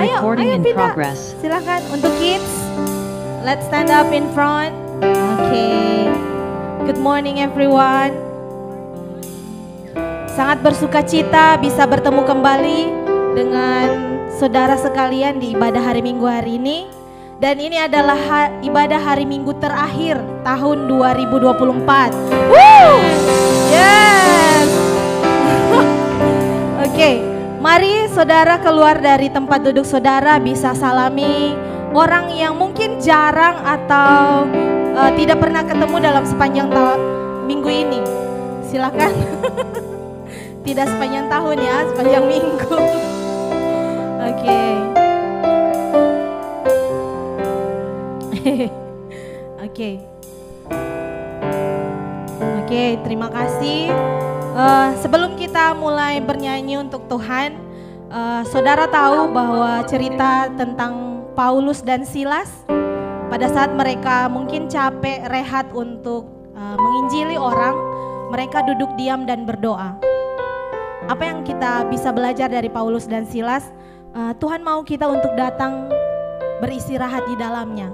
Recording in Pita. progress. Silakan untuk kids. Let's stand up in front. Okay. Good morning everyone. Sangat bersuka cita bisa bertemu kembali dengan saudara sekalian di ibadah hari Minggu hari ini. Dan ini adalah ibadah hari Minggu terakhir tahun 2024. Woo! Yes. Oke. Mari saudara keluar dari tempat duduk saudara, bisa salami orang yang mungkin jarang atau tidak pernah ketemu dalam sepanjang minggu ini. Silakan. Tidak sepanjang tahun ya, sepanjang minggu. Oke. Oke, terima kasih. Sebelum kita mulai bernyanyi untuk Tuhan, saudara tahu bahwa cerita tentang Paulus dan Silas pada saat mereka mungkin capek rehat untuk menginjili orang, mereka duduk diam dan berdoa. Apa yang kita bisa belajar dari Paulus dan Silas? Tuhan mau kita untuk datang beristirahat di dalamnya.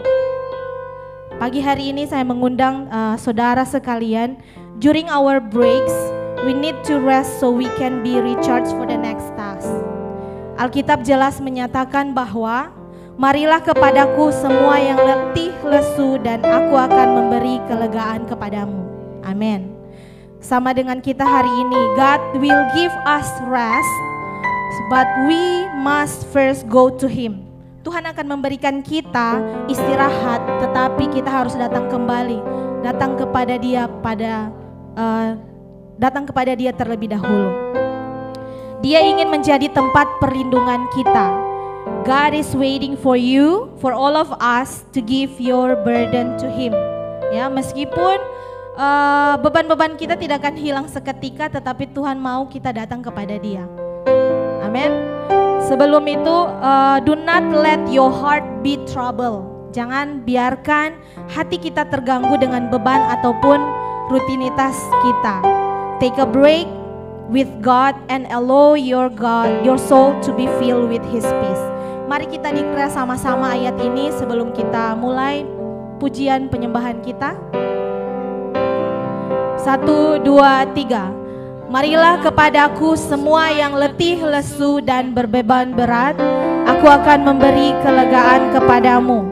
Pagi hari ini saya mengundang saudara sekalian, during our breaks, we need to rest so we can be recharged for the next task. Alkitab jelas menyatakan bahwa marilah kepadaku semua yang letih lesu dan aku akan memberi kelegaan kepadamu. Amin. Sama dengan kita hari ini, God will give us rest, but we must first go to Him. Tuhan akan memberikan kita istirahat, tetapi kita harus datang kembali, datang kepada Dia datang kepada Dia terlebih dahulu. Dia ingin menjadi tempat perlindungan kita. God is waiting for you, for all of us to give your burden to Him. Ya, meskipun beban-beban kita tidak akan hilang seketika, tetapi Tuhan mau kita datang kepada Dia. Amin. Sebelum itu, do not let your heart be troubled. Jangan biarkan hati kita terganggu dengan beban ataupun rutinitas kita. Take a break with God and allow your soul to be filled with His peace. Mari kita declare sama-sama ayat ini sebelum kita mulai pujian penyembahan kita. 1, 2, 3. Marilah kepadaku semua yang letih lesu dan berbeban berat, aku akan memberi kelegaan kepadamu.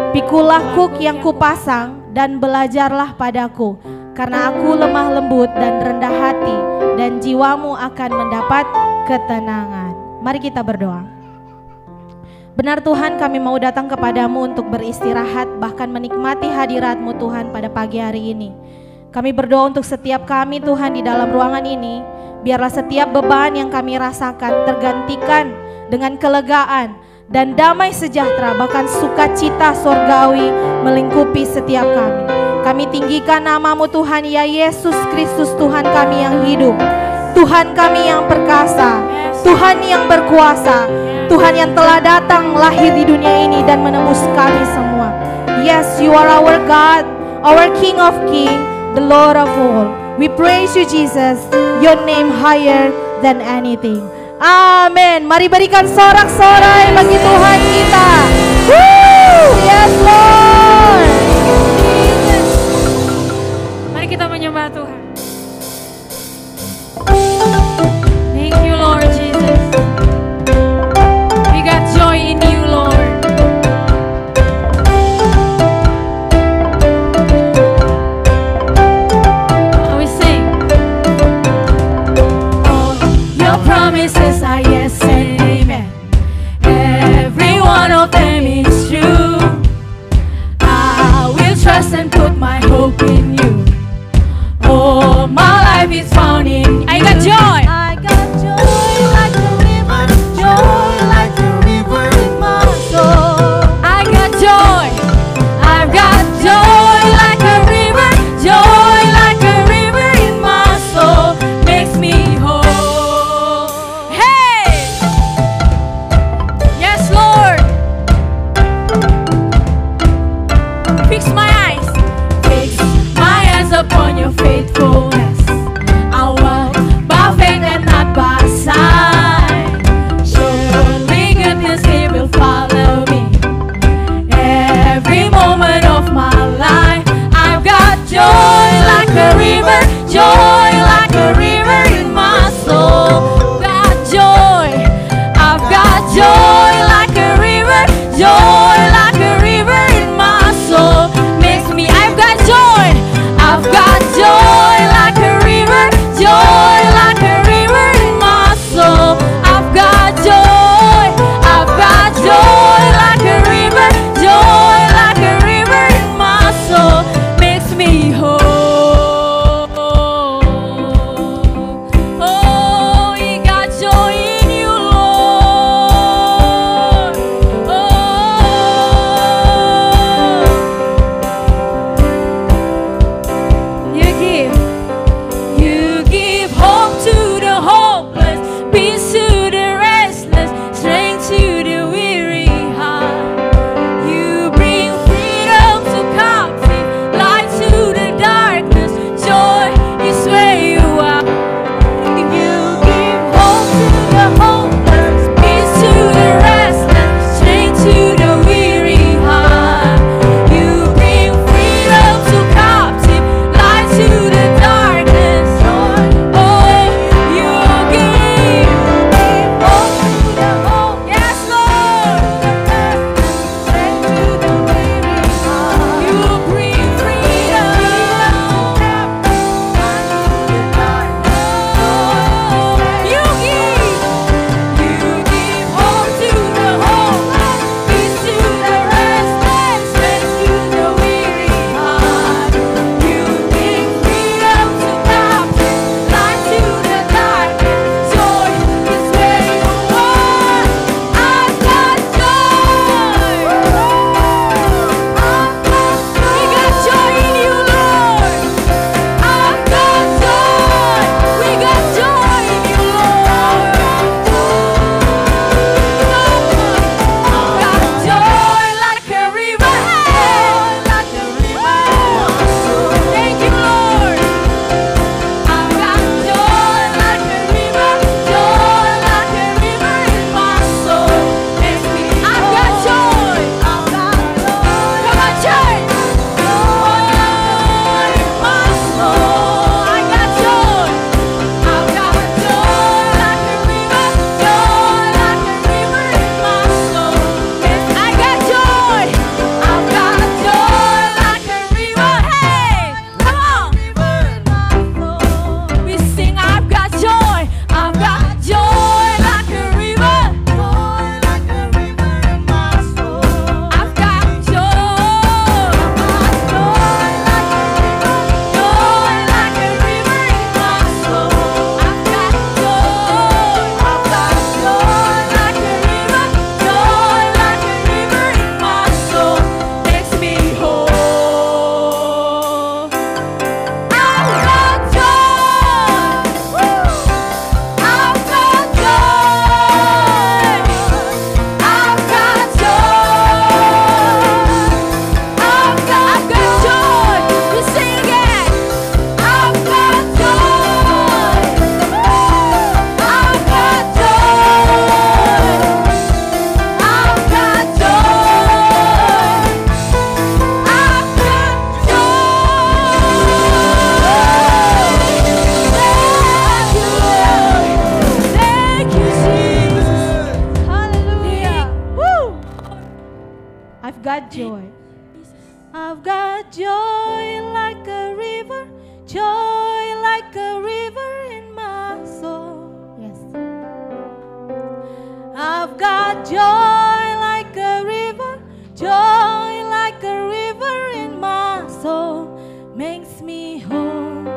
Pikulah kuk yang kupasang dan belajarlah padaku, karena aku lemah lembut dan rendah hati, dan jiwamu akan mendapat ketenangan. Mari kita berdoa. Benar Tuhan, kami mau datang kepadamu untuk beristirahat, bahkan menikmati hadirat-Mu Tuhan pada pagi hari ini. Kami berdoa untuk setiap kami Tuhan di dalam ruangan ini, biarlah setiap beban yang kami rasakan tergantikan dengan kelegaan dan damai sejahtera, bahkan sukacita sorgawi melingkupi setiap kami. Kami tinggikan nama-Mu Tuhan, ya Yesus Kristus, Tuhan kami yang hidup, Tuhan kami yang perkasa, Tuhan yang berkuasa, Tuhan yang telah datang lahir di dunia ini dan menembus kami semua. Yes, you are our God, our King of Kings, the Lord of all. We praise you Jesus, your name higher than anything. Amin. Mari berikan sorak-sorai bagi Tuhan kita. Woo! Yes Lord. Mari kita menyembah Tuhan. Thank you Lord Jesus. We got joy in you Lord. We sing. Oh, your promises are yes and amen. Every one of I've got joy. I've got joy like a river, joy like a river in my soul. Yes. I've got joy like a river, joy like a river in my soul, makes me whole.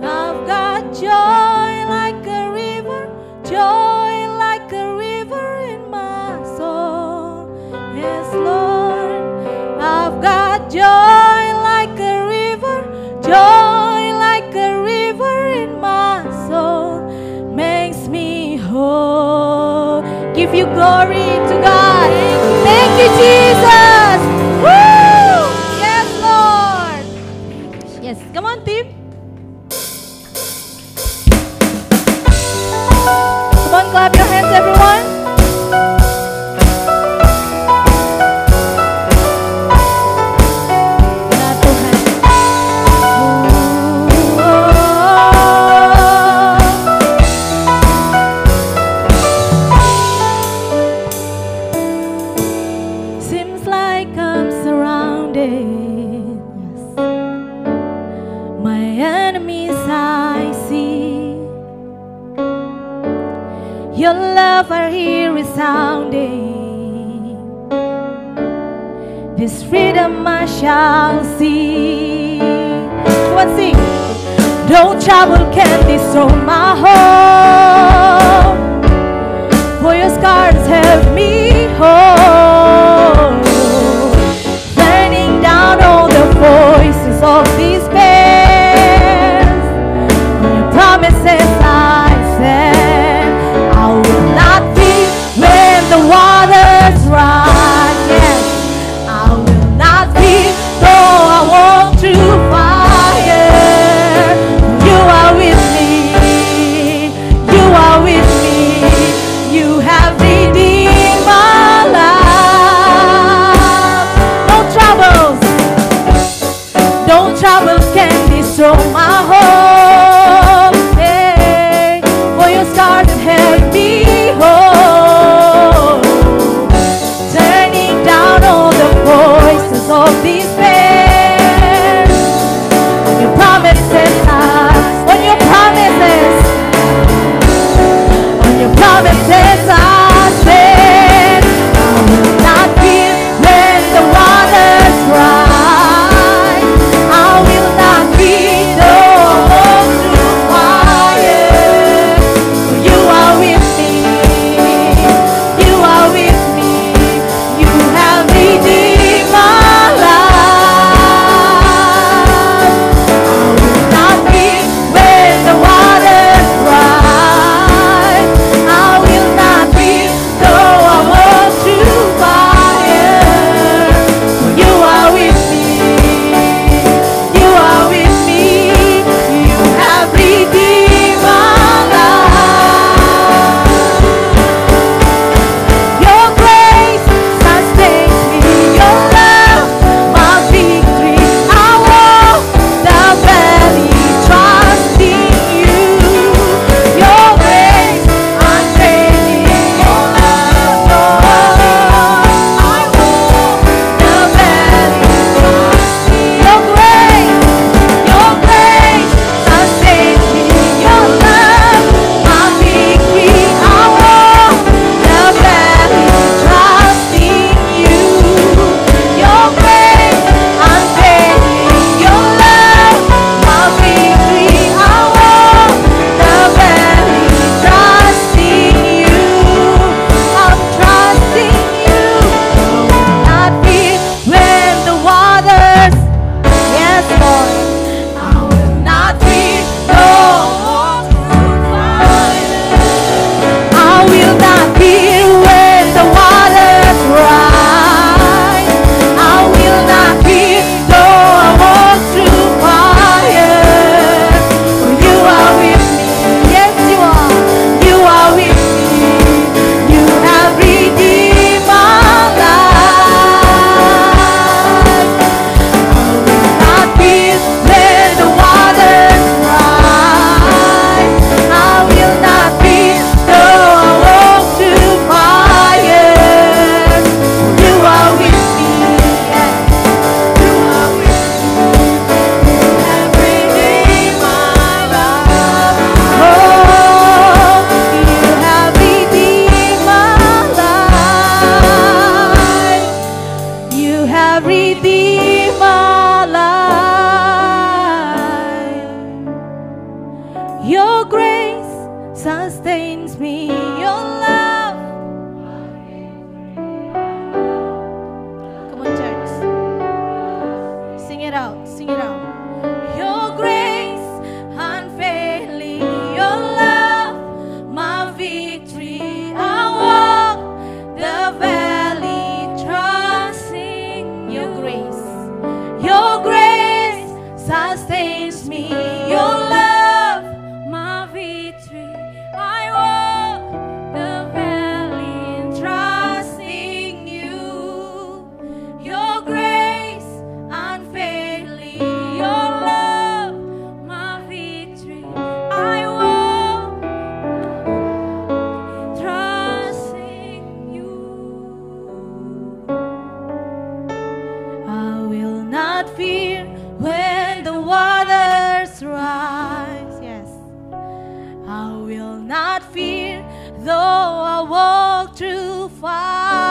I've got joy like a river, joy like a river in my soul. Yes, Lord. I've got joy like a river, joy like a river in my soul, makes me whole. Give you glory to God. Thank you, Jesus. Woo! Yes, Lord. Yes, come on, team. Come on, clap your hands, everyone. Seems like I'm surrounded. Yes. My enemies I see. Your love I hear resounding. This freedom I shall see. Come on, sing. No trouble can destroy my hope, for your scars have me whole. Burning down all the voices of despair. On your promises I stand. I will not fear when the waters run. Yes, I will not fear though I walk through fire. You are with me. You are with me. You have redeemed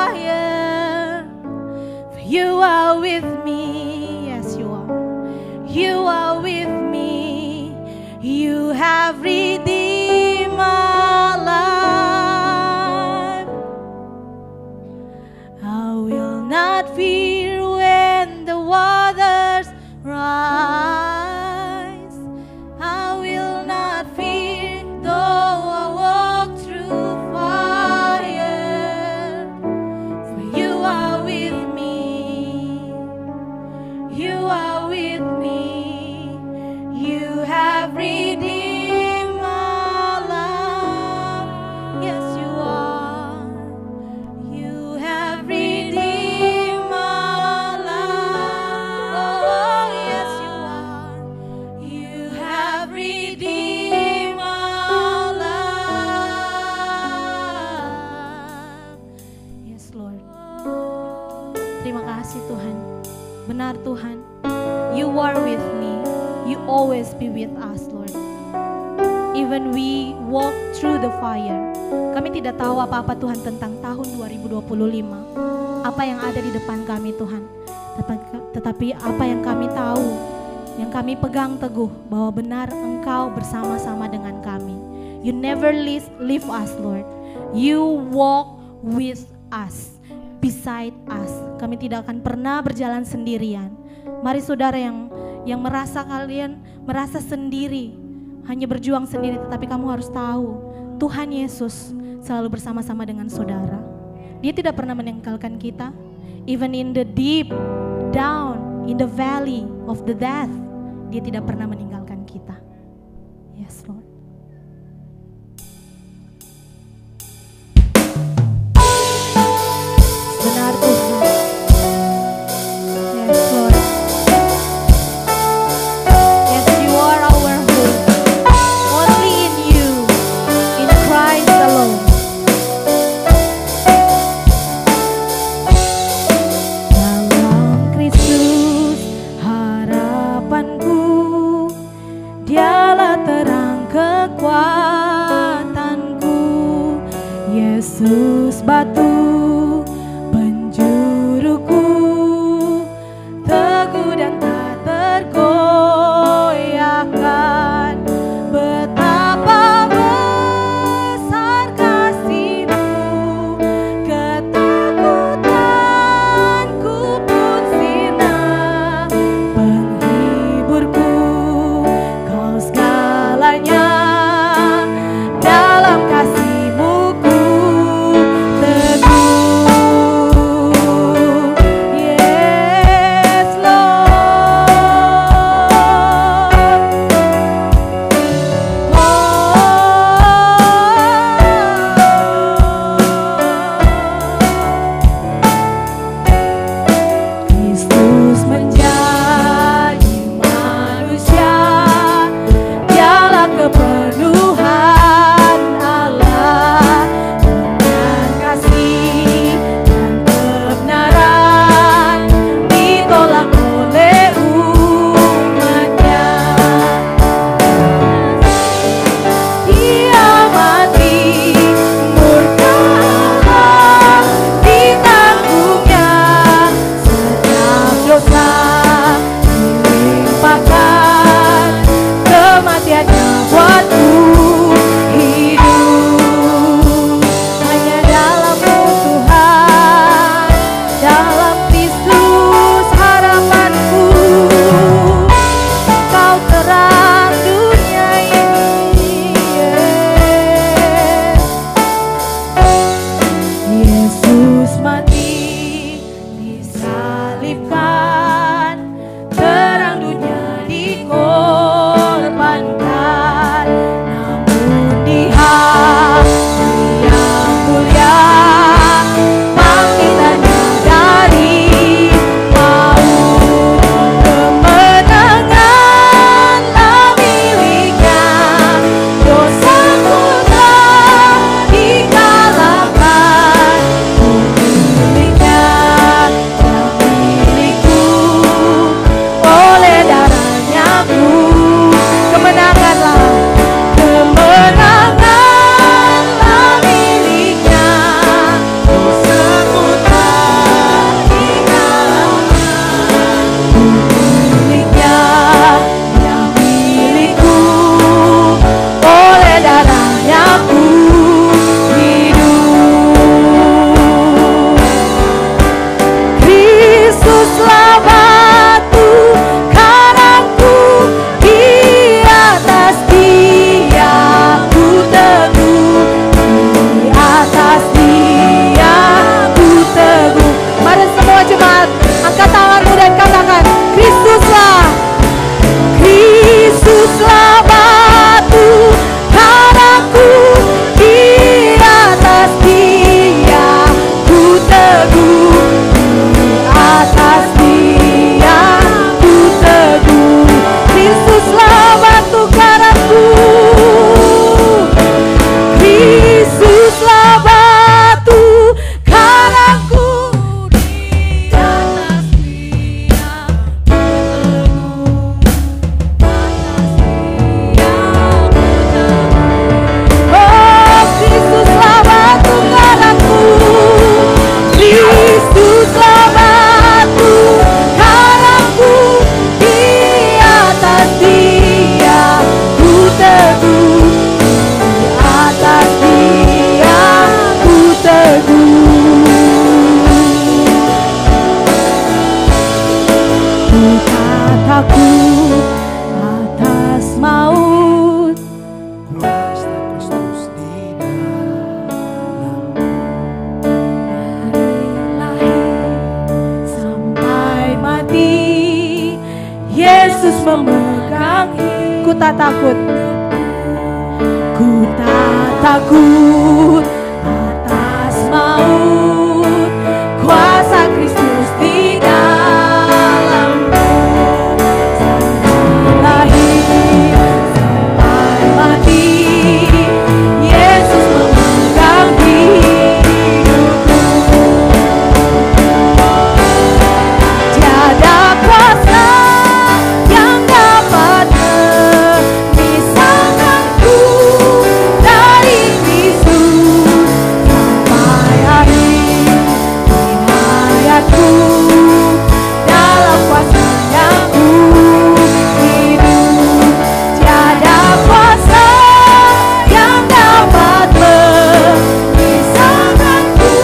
fire. For you are with me. Yes, you are. You are with me. You have redeemed my life. I will not fear when the waters rise. I will not fear though I walk through fire. For you are with me. You are with me. You have redeemed my life. Yes, you are. You have redeemed my life. Oh, yes, you are. You have redeemed my life. Yes, Lord. Terima kasih Tuhan. Benar Tuhan. You are with me. You always be with us, Lord. Even we walk through the fire. Kami tidak tahu apa-apa Tuhan tentang tahun 2025. Apa yang ada di depan kami Tuhan. Tetapi apa yang kami tahu, yang kami pegang teguh bahwa benar Engkau bersama-sama dengan kami. You never leave us, Lord. You walk with us, beside us. Kami tidak akan pernah berjalan sendirian. Mari saudara yang merasa kalian merasa sendiri, hanya berjuang sendiri, tetapi kamu harus tahu Tuhan Yesus selalu bersama-sama dengan saudara. Dia tidak pernah meninggalkan kita. Even in the deep down in the valley of the death, Dia tidak pernah meninggalkan kita. Yes, Lord. Benar Tuhan. Yes, Lord. Yes, you are our hope. Only in you, in Christ alone. Dalam Kristus harapanku, Dia memegang hidup. Ku tak takut. Ku tak takut atas maut, kuasa Kristus di dalamku. Sampai lahir, sampai mati, Yesus memegang hidupku. Tiada kuasa yang dapat memisahkanku dari Kristus. Sampai akhir hayatku, dalam kuasa-Nya ku hidup. Tiada kuasa yang dapat memisahkanku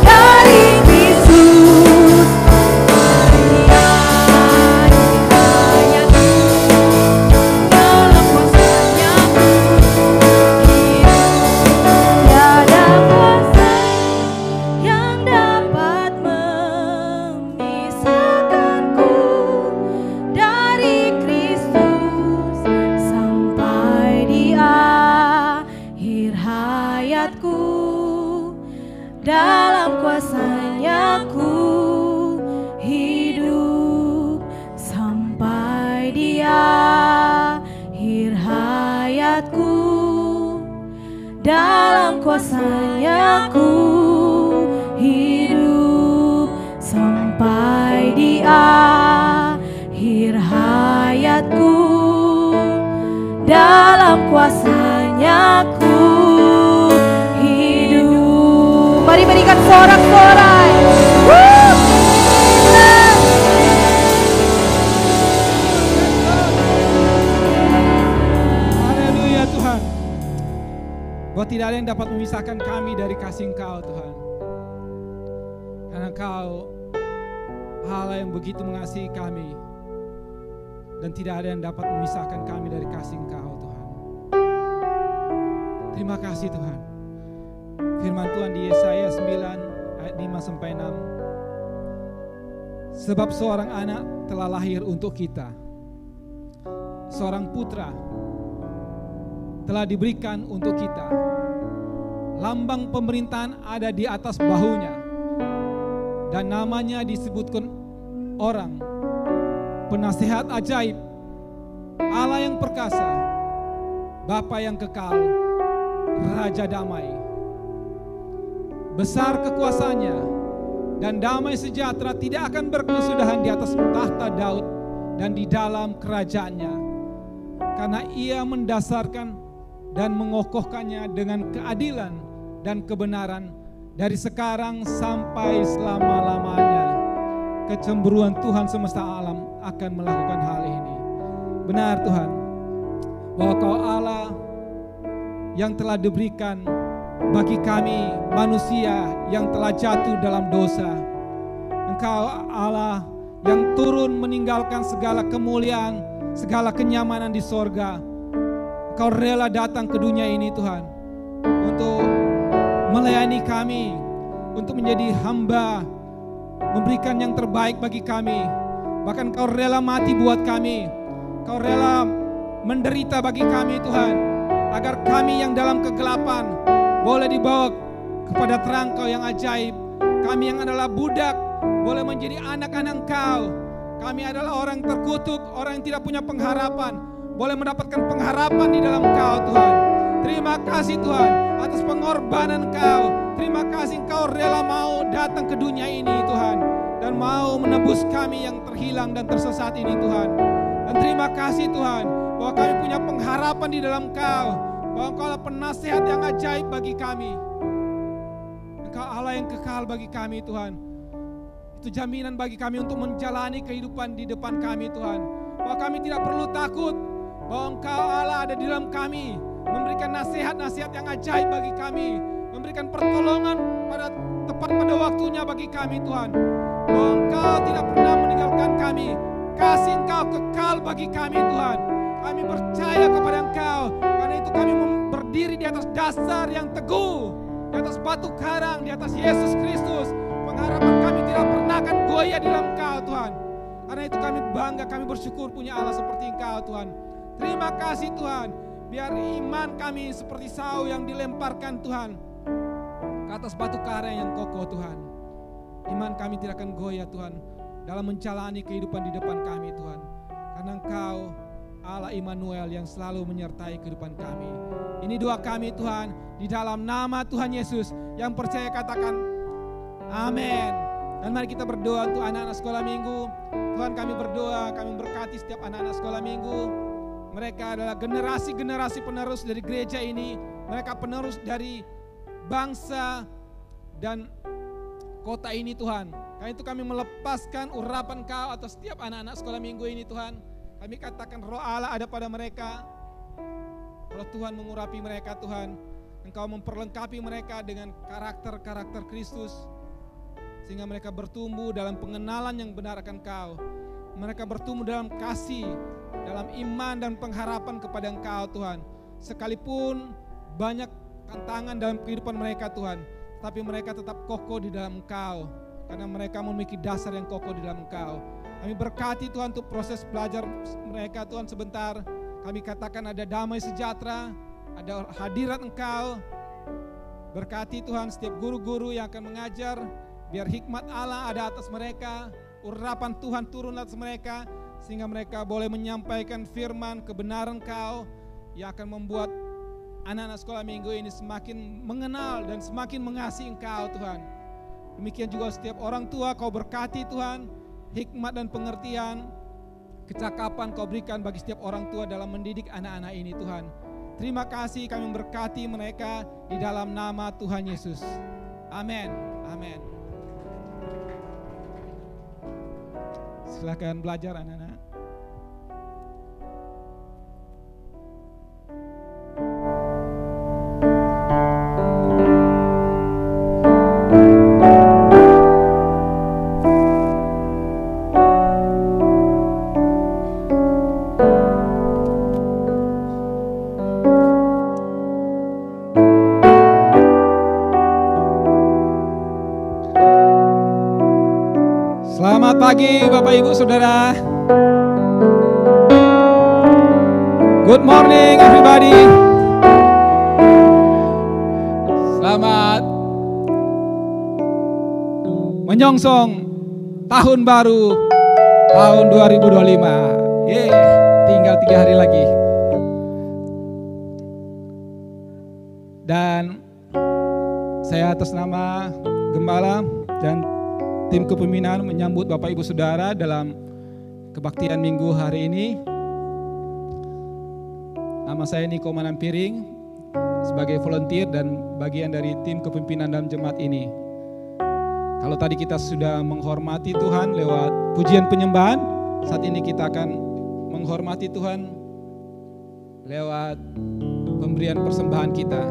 dari Kristus. Tiada kuasa yang dapat memisahkanku dari Kristus. Sampai di akhir hayatku, dalam kuasa-Nya ku hidup. Sampai di akhir hayatku, dalam kuasa-Nya ku hidup. Sampai di akhir hayatku, dalam kuasa-Nya ku hidup. Mari berikan sorak-sorai. Haleluya Tuhan. Bahwa tidak ada yang dapat memisahkan kami dari kasih Engkau Tuhan. Karena Engkau Allah yang begitu mengasihi kami. Dan tidak ada yang dapat memisahkan kami dari kasih Engkau Tuhan. Terima kasih Tuhan. Firman Tuhan di Yesaya 9 ayat 5-6. Sebab seorang anak telah lahir untuk kita, seorang putra telah diberikan untuk kita. Lambang pemerintahan ada di atas bahunya, dan namanya disebutkan orang penasihat ajaib, Allah yang perkasa, Bapa yang kekal, Raja damai. Besar kekuasaannya dan damai sejahtera tidak akan berkesudahan di atas tahta Daud dan di dalam kerajaannya, karena ia mendasarkan dan mengokohkannya dengan keadilan dan kebenaran dari sekarang sampai selama-lamanya. Kecemburuan Tuhan semesta alam akan melakukan hal ini. Benar Tuhan, bahwa Kau Allah yang telah diberikan bagi kami manusia yang telah jatuh dalam dosa. Engkau Allah yang turun meninggalkan segala kemuliaan, segala kenyamanan di sorga. Engkau rela datang ke dunia ini Tuhan, untuk melayani kami, untuk menjadi hamba, memberikan yang terbaik bagi kami. Bahkan Kau rela mati buat kami. Kau rela menderita bagi kami Tuhan, agar kami yang dalam kegelapan boleh dibawa kepada terang Kau yang ajaib. Kami yang adalah budak boleh menjadi anak-anak Kau. Kami adalah orang terkutuk, orang yang tidak punya pengharapan, boleh mendapatkan pengharapan di dalam Kau Tuhan. Terima kasih Tuhan atas pengorbanan Kau. Terima kasih Kau rela mau datang ke dunia ini Tuhan, dan mau menebus kami yang terhilang dan tersesat ini Tuhan. Dan terima kasih Tuhan bahwa kami punya pengharapan di dalam Kau, bahwa Engkau adalah penasihat yang ajaib bagi kami. Engkau Allah yang kekal bagi kami Tuhan. Itu jaminan bagi kami untuk menjalani kehidupan di depan kami Tuhan. Bahwa kami tidak perlu takut, bahwa Engkau Allah ada di dalam kami, memberikan nasihat-nasihat yang ajaib bagi kami, memberikan pertolongan tepat pada waktunya bagi kami Tuhan. Bahwa Engkau tidak pernah meninggalkan kami, kasih Engkau kekal bagi kami Tuhan. Kami percaya kepada Engkau, karena itu kami berdiri di atas dasar yang teguh, di atas batu karang, di atas Yesus Kristus. Pengharapan kami tidak pernah akan goyah di dalam Engkau Tuhan. Karena Karena itu kami bangga, kami bersyukur punya Allah seperti Engkau Tuhan. Terima kasih Tuhan. Biar iman kami seperti sau yang dilemparkan Tuhan ke atas batu karang yang kokoh Tuhan. Iman kami tidak akan goyah Tuhan dalam menjalani kehidupan di depan kami Tuhan. Karena Engkau Allah Immanuel yang selalu menyertai kehidupan kami. Ini doa kami Tuhan, di dalam nama Tuhan Yesus. Yang percaya katakan amin. Dan mari kita berdoa untuk anak-anak sekolah minggu. Tuhan, kami berdoa, kami berkati setiap anak-anak sekolah minggu. Mereka adalah generasi-generasi penerus dari gereja ini. Mereka penerus dari bangsa dan kota ini Tuhan. Karena itu kami melepaskan urapan Kau atas setiap anak-anak sekolah minggu ini Tuhan. Kami katakan roh Allah ada pada mereka. Roh Tuhan mengurapi mereka Tuhan. Engkau memperlengkapi mereka dengan karakter-karakter Kristus. Sehingga mereka bertumbuh dalam pengenalan yang benar akan Kau. Mereka bertumbuh dalam kasih, dalam iman dan pengharapan kepada Engkau Tuhan. Sekalipun banyak tantangan dalam kehidupan mereka Tuhan, tapi mereka tetap kokoh di dalam Engkau. Karena mereka memiliki dasar yang kokoh di dalam Engkau. Kami berkati Tuhan untuk proses belajar mereka Tuhan sebentar. Kami katakan ada damai sejahtera, ada hadirat Engkau. Berkati Tuhan setiap guru-guru yang akan mengajar. Biar hikmat Allah ada atas mereka. Urapan Tuhan turun atas mereka. Sehingga mereka boleh menyampaikan firman kebenaran Engkau. Yang akan membuat anak-anak sekolah minggu ini semakin mengenal dan semakin mengasihi Engkau Tuhan. Demikian juga setiap orang tua Kau berkati Tuhan. Hikmat dan pengertian, kecakapan Kau berikan bagi setiap orang tua dalam mendidik anak-anak ini Tuhan. Terima kasih, kami memberkati mereka di dalam nama Tuhan Yesus. Amin. Amin. Silakan belajar anak-anak. Selamat pagi Bapak Ibu Saudara. Good morning everybody. Selamat menyongsong tahun baru tahun 2025. Tinggal 3 hari lagi. Dan saya atas nama Gembala dan tim kepemimpinan menyambut Bapak Ibu Saudara dalam kebaktian minggu hari ini. Nama saya Niko Manampiring sebagai volunteer dan bagian dari tim kepemimpinan dalam jemaat ini. Kalau tadi kita sudah menghormati Tuhan lewat pujian penyembahan, saat ini kita akan menghormati Tuhan lewat pemberian persembahan kita.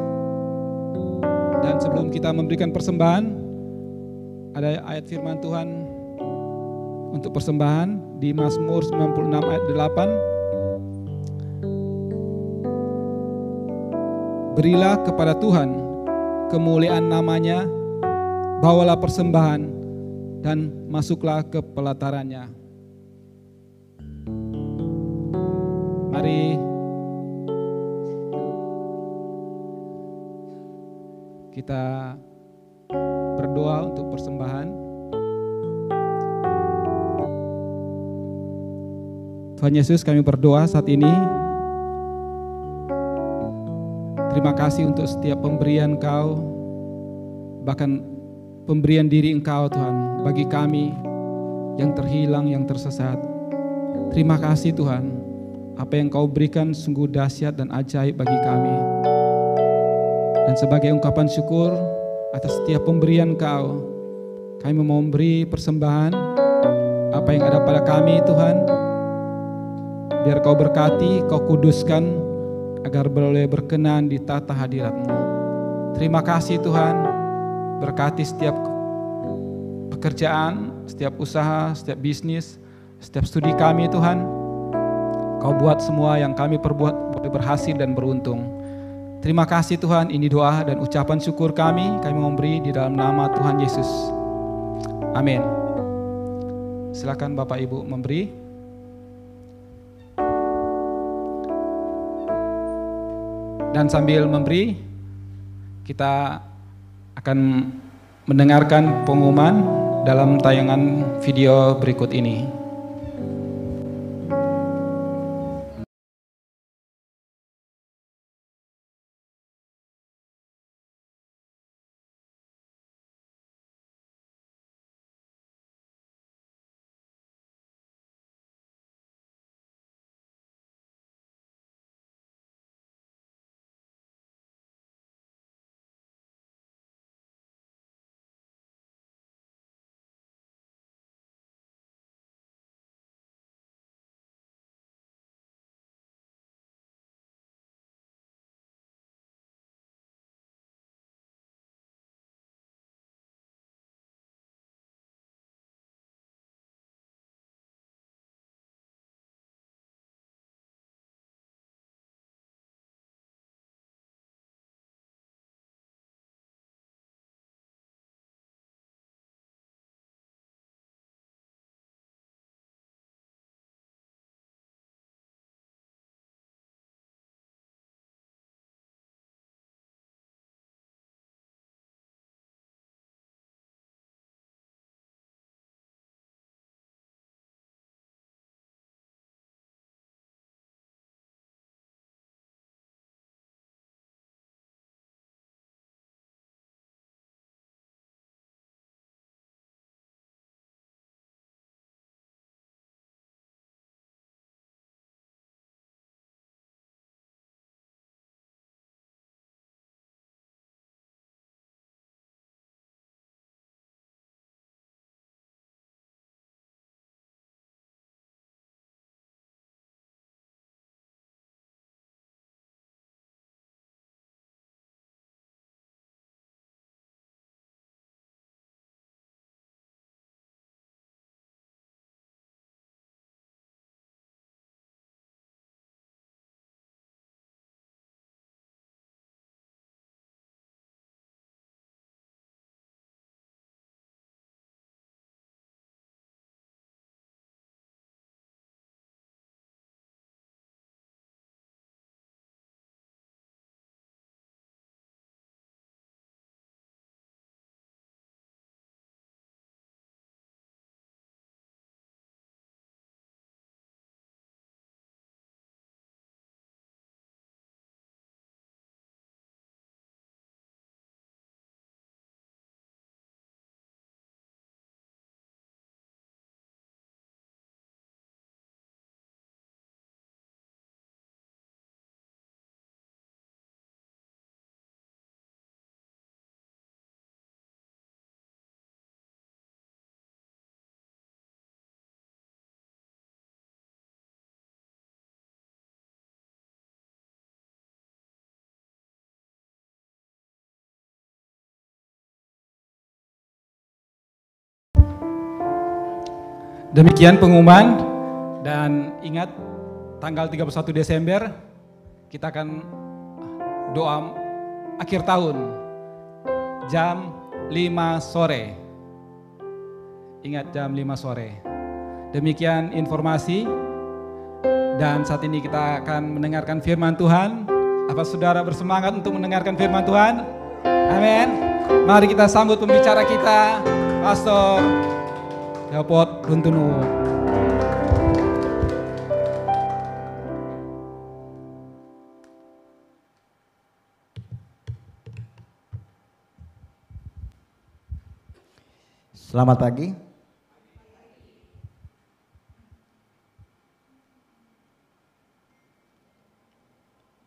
Dan sebelum kita memberikan persembahan, ada ayat firman Tuhan untuk persembahan di Mazmur 96 ayat 8. Berilah kepada Tuhan kemuliaan namanya, bawalah persembahan dan masuklah ke pelatarannya. Mari kita berdoa untuk persembahan. Tuhan Yesus, kami berdoa saat ini. Terima kasih untuk setiap pemberian Engkau, bahkan pemberian diri Engkau Tuhan bagi kami yang terhilang, yang tersesat. Terima kasih Tuhan, apa yang Kau berikan sungguh dahsyat dan ajaib bagi kami. Dan sebagai ungkapan syukur atas setiap pemberian Kau, kami mau memberi persembahan apa yang ada pada kami Tuhan. Biar Kau berkati, Kau kuduskan, agar boleh berkenan di tata hadirat-Mu. Terima kasih Tuhan, berkati setiap pekerjaan, setiap usaha, setiap bisnis, setiap studi kami Tuhan. Kau buat semua yang kami perbuat boleh berhasil dan beruntung. Terima kasih Tuhan, ini doa dan ucapan syukur kami memberi di dalam nama Tuhan Yesus. Amin. Silakan Bapak Ibu memberi. Dan sambil memberi, kita akan mendengarkan pengumuman dalam tayangan video berikut ini. Demikian pengumuman, dan ingat tanggal 31 Desember kita akan doa akhir tahun jam 5 sore. Ingat, jam 5 sore. Demikian informasi, dan saat ini kita akan mendengarkan firman Tuhan. Apa saudara bersemangat untuk mendengarkan firman Tuhan? Amin. Mari kita sambut pembicara kita, Pastor Dapat Guntunu. Selamat pagi.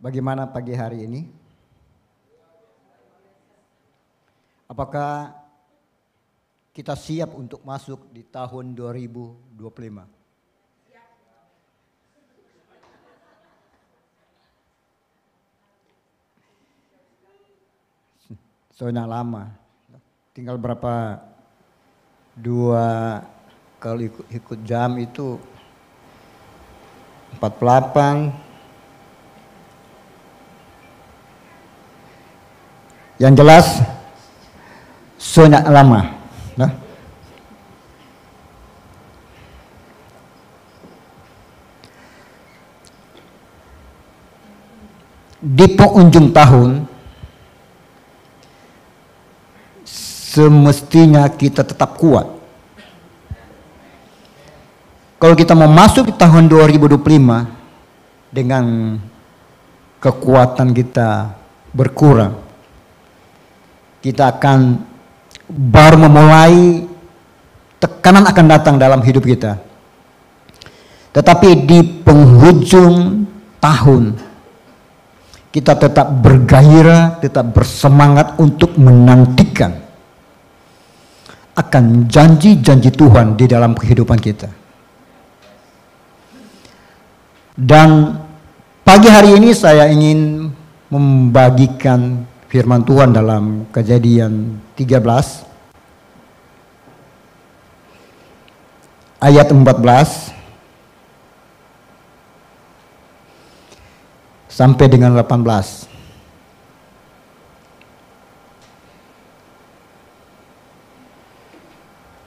Bagaimana pagi hari ini? Apakah kita siap untuk masuk di tahun 2025? Soalnya lama, tinggal berapa 2 kali ikut jam itu 48. Yang jelas soalnya lama. Nah. di penghujung tahun semestinya kita tetap kuat. Kalau kita mau masuk di tahun 2025 dengan kekuatan kita berkurang, kita akan baru memulai, tekanan akan datang dalam hidup kita. Tetapi di penghujung tahun kita tetap bergairah, tetap bersemangat untuk menantikan akan janji-janji Tuhan di dalam kehidupan kita. Dan pagi hari ini saya ingin membagikan firman Tuhan dalam Kejadian 13 ayat 14 sampai dengan 18.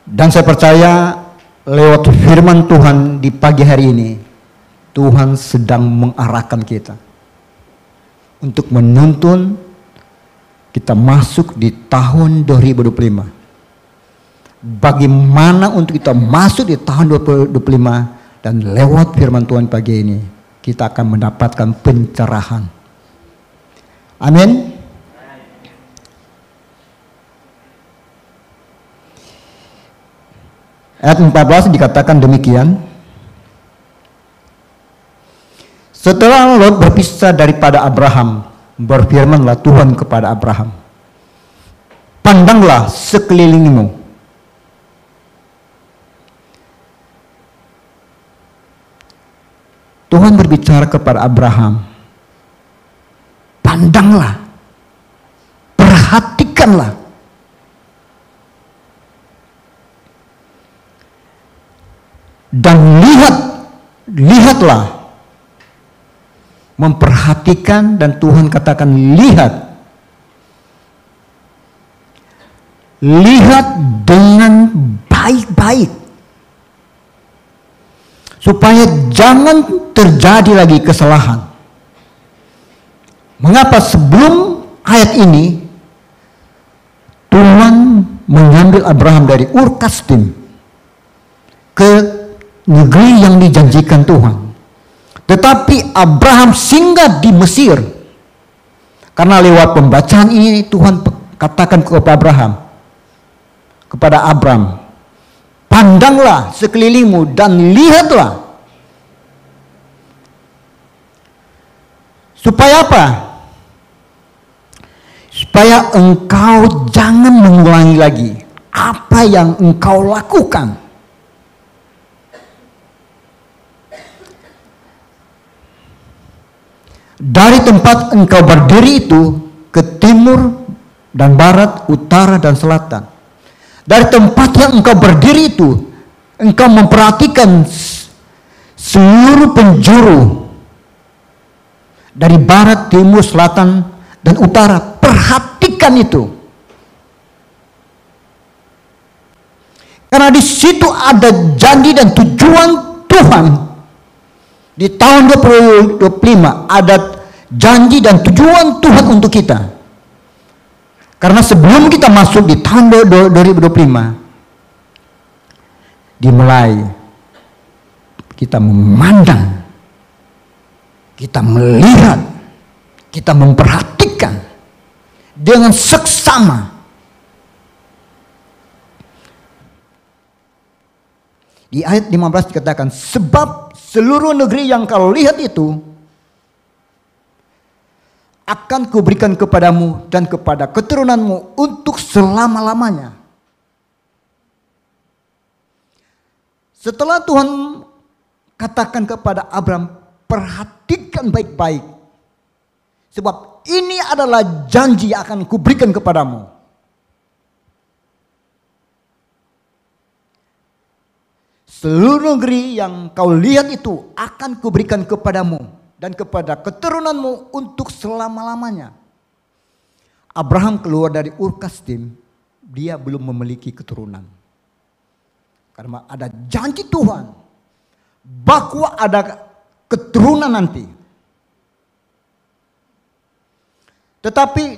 Dan saya percaya lewat firman Tuhan di pagi hari ini, Tuhan sedang mengarahkan kita untuk menuntun kita masuk di tahun 2025. Bagaimana untuk kita masuk di tahun 2025, dan lewat firman Tuhan pagi ini kita akan mendapatkan pencerahan. Amin. Ayat 14 dikatakan demikian. Setelah Lot berpisah daripada Abraham, berfirmanlah Tuhan kepada Abraham, pandanglah sekelilingmu, Tuhan berbicara kepada Abraham, pandanglah, perhatikanlah, dan lihatlah, memperhatikan, dan Tuhan katakan lihat dengan baik-baik, supaya jangan terjadi lagi kesalahan. Mengapa sebelum ayat ini Tuhan mengambil Abraham dari Ur Kasdim ke negeri yang dijanjikan Tuhan, tetapi Abraham singgah di Mesir? Karena lewat pembacaan ini Tuhan katakan kepada Abram, pandanglah sekelilingmu dan lihatlah. Supaya apa? Supaya engkau jangan mengulangi lagi apa yang engkau lakukan. Dari tempat engkau berdiri itu ke timur dan barat, utara dan selatan. Dari tempat yang engkau berdiri itu, engkau memperhatikan seluruh penjuru dari barat, timur, selatan dan utara. Perhatikan itu. Karena di situ ada janji dan tujuan Tuhan. Di tahun 2025 ada janji dan tujuan Tuhan untuk kita. Karena sebelum kita masuk di tahun 2025, dimulai kita memandang, kita melihat, kita memperhatikan dengan seksama. Di ayat 15 dikatakan, sebab seluruh negeri yang kau lihat itu akan kuberikan kepadamu dan kepada keturunanmu untuk selama-lamanya. Setelah Tuhan katakan kepada Abram, perhatikan baik-baik, sebab ini adalah janji yang akan kuberikan kepadamu. Seluruh negeri yang kau lihat itu akan kuberikan kepadamu dan kepada keturunanmu untuk selama-lamanya. Abraham keluar dari Ur Kasdim, dia belum memiliki keturunan. Karena ada janji Tuhan bahwa ada keturunan nanti. Tetapi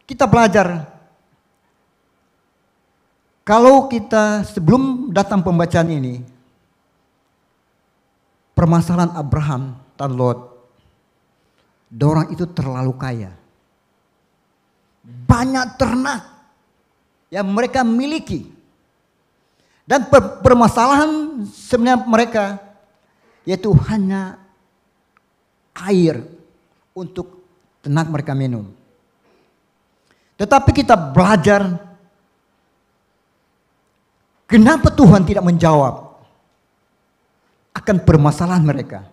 kita belajar, kalau kita sebelum datang pembacaan ini, permasalahan Abraham dan Lot, dorang itu terlalu kaya. Banyak ternak yang mereka miliki. Dan permasalahan sebenarnya mereka yaitu hanya air untuk ternak mereka minum. Tetapi kita belajar kenapa Tuhan tidak menjawab akan permasalahan mereka.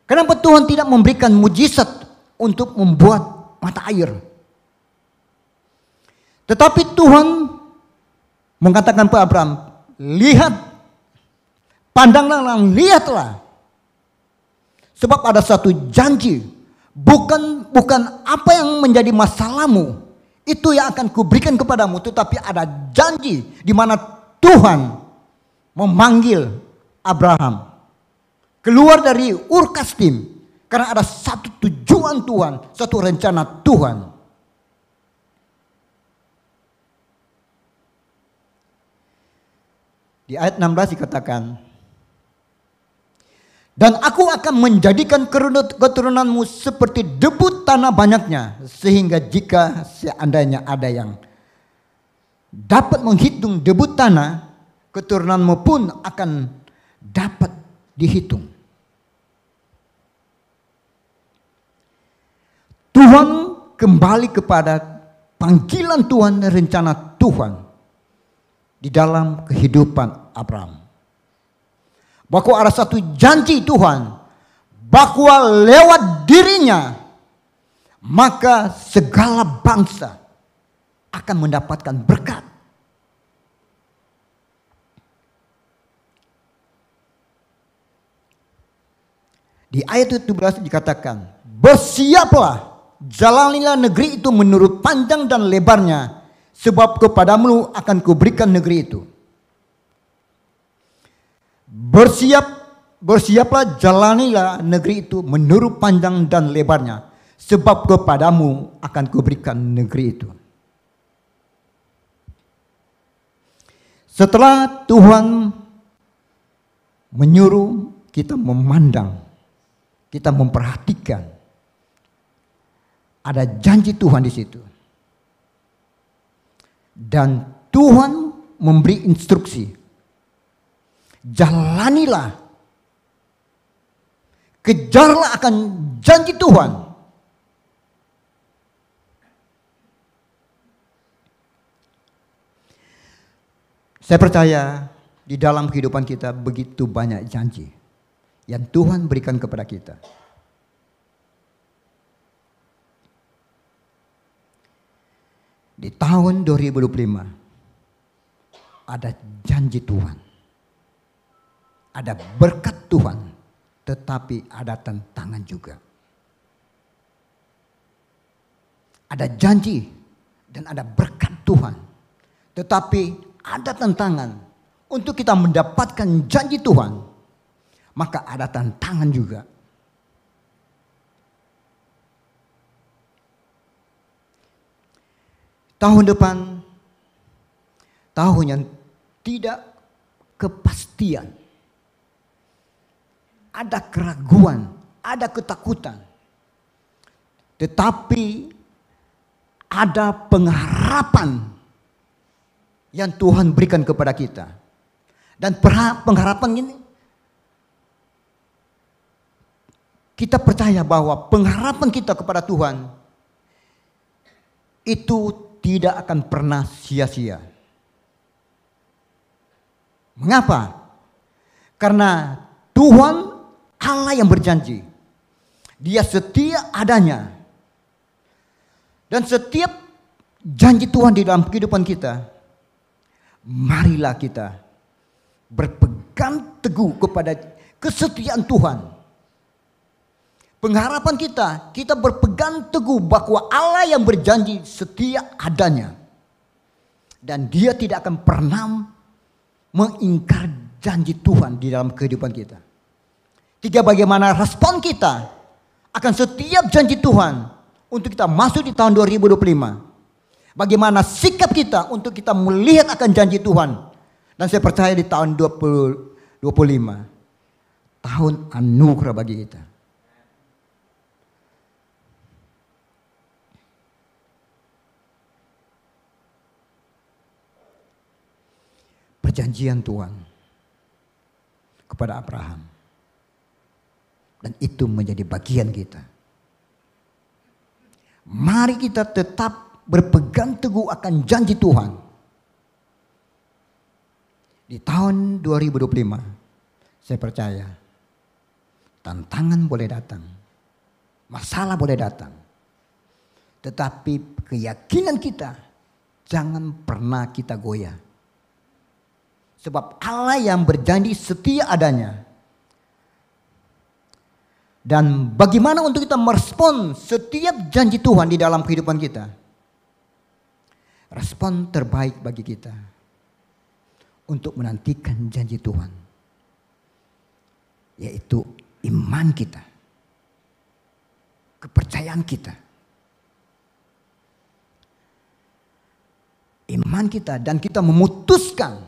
Kenapa Tuhan tidak memberikan mujizat untuk membuat mata air. Tetapi Tuhan mengatakan kepada Abraham, lihat, pandanglah, lihatlah. Sebab ada satu janji, bukan apa yang menjadi masalahmu itu yang akan kuberikan kepadamu, tetapi ada janji di mana Tuhan memanggil Abraham keluar dari Ur Kasdim karena ada satu tujuan Tuhan, satu rencana Tuhan. Di ayat 16 dikatakan, dan aku akan menjadikan keturunanmu seperti debu tanah banyaknya, sehingga jika seandainya ada yang dapat menghitung debu tanah, keturunanmu pun akan dapat dihitung. Tuhan kembali kepada panggilan Tuhan dan rencana Tuhan di dalam kehidupan Abraham. Bahwa ada satu janji Tuhan, bahwa lewat dirinya maka segala bangsa akan mendapatkan berkat. Di ayat 17 dikatakan, bersiaplah, jalanilah negeri itu menurut panjang dan lebarnya, sebab kepadamu akan kuberikan negeri itu. Bersiaplah, jalanilah negeri itu menurut panjang dan lebarnya, sebab kepadamu akan kuberikan negeri itu. Setelah Tuhan menyuruh kita memandang, kita memperhatikan, ada janji Tuhan di situ. Dan Tuhan memberi instruksi, jalanilah, kejarlah akan janji Tuhan. Saya percaya di dalam kehidupan kita begitu banyak janji yang Tuhan berikan kepada kita. Di tahun 2025 ada janji Tuhan, ada berkat Tuhan, tetapi ada tantangan juga. Ada janji dan ada berkat Tuhan, tetapi ada tantangan. Untuk kita mendapatkan janji Tuhan, maka ada tantangan juga. Tahun depan, tahun yang tidak kepastian. Ada keraguan, ada ketakutan. Tetapi ada pengharapan yang Tuhan berikan kepada kita. Dan pengharapan ini, kita percaya bahwa pengharapan kita kepada Tuhan itu tidak akan pernah sia-sia. Mengapa? Karena Tuhan Allah yang berjanji. Dia setia adanya. Dan setiap janji Tuhan di dalam kehidupan kita, marilah kita berpegang teguh kepada kesetiaan Tuhan. Pengharapan kita berpegang teguh bahwa Allah yang berjanji setia adanya. Dan dia tidak akan pernah mengingkar janji Tuhan di dalam kehidupan kita. Tiga, bagaimana respon kita akan setiap janji Tuhan untuk kita masuk di tahun 2025. Bagaimana sikap kita untuk kita melihat akan janji Tuhan. Dan saya percaya di tahun 2025 tahun anugerah bagi kita. Perjanjian Tuhan kepada Abraham. Dan itu menjadi bagian kita. Mari kita tetap berpegang teguh akan janji Tuhan. Di tahun 2025, saya percaya tantangan boleh datang, masalah boleh datang. Tetapi keyakinan kita jangan pernah kita goyah. Sebab Allah yang berjanji setia adanya. Dan bagaimana untuk kita merespon setiap janji Tuhan di dalam kehidupan kita? Respon terbaik bagi kita untuk menantikan janji Tuhan, yaitu iman kita, kepercayaan kita. Iman kita, dan kita memutuskan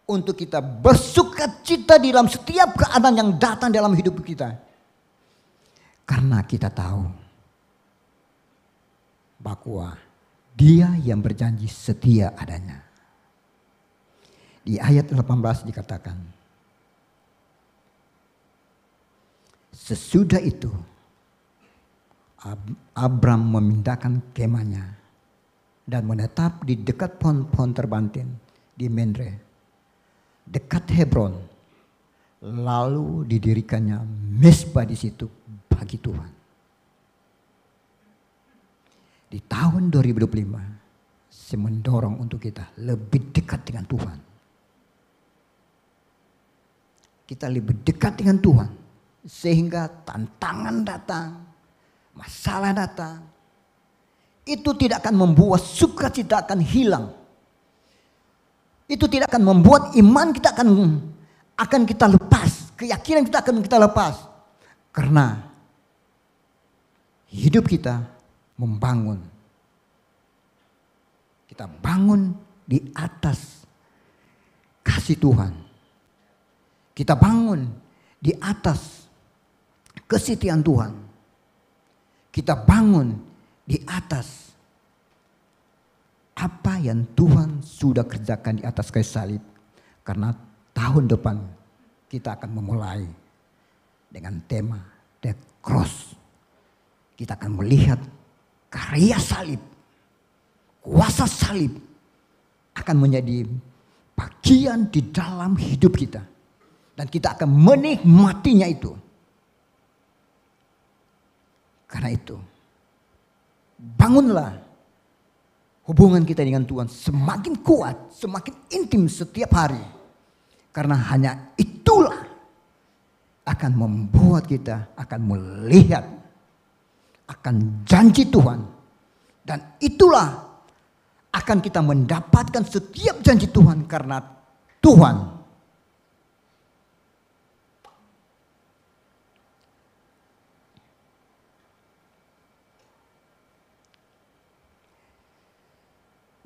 untuk kita bersukacita di dalam setiap keadaan yang datang dalam hidup kita. Karena kita tahu bahwa Dia yang berjanji setia adanya. Di ayat 18 dikatakan, sesudah itu Abram memindahkan kemahnya dan menetap di dekat pohon-pohon terbantin di Menre, dekat Hebron. Lalu didirikannya mezbah di situ bagi Tuhan. Di tahun 2025 saya mendorong untuk kita lebih dekat dengan Tuhan. Kita lebih dekat dengan Tuhan sehingga tantangan datang, masalah datang, itu tidak akan membuat sukacita akan hilang. Itu tidak akan membuat iman kita akan kita lepas, keyakinan kita akan kita lepas. Karena hidup kita membangun. Kita bangun di atas kasih Tuhan. Kita bangun di atas kesetiaan Tuhan. Kita bangun di atas apa yang Tuhan sudah kerjakan di atas kayu salib. Karena tahun depan kita akan memulai dengan tema The Cross. Kita akan melihat karya salib, kuasa salib akan menjadi bagian di dalam hidup kita. Dan kita akan menikmatinya itu. Karena itu, bangunlah hubungan kita dengan Tuhan semakin kuat, semakin intim setiap hari. Karena hanya itulah akan membuat kita akan melihat akan janji Tuhan. Dan itulah akan kita mendapatkan setiap janji Tuhan karena Tuhan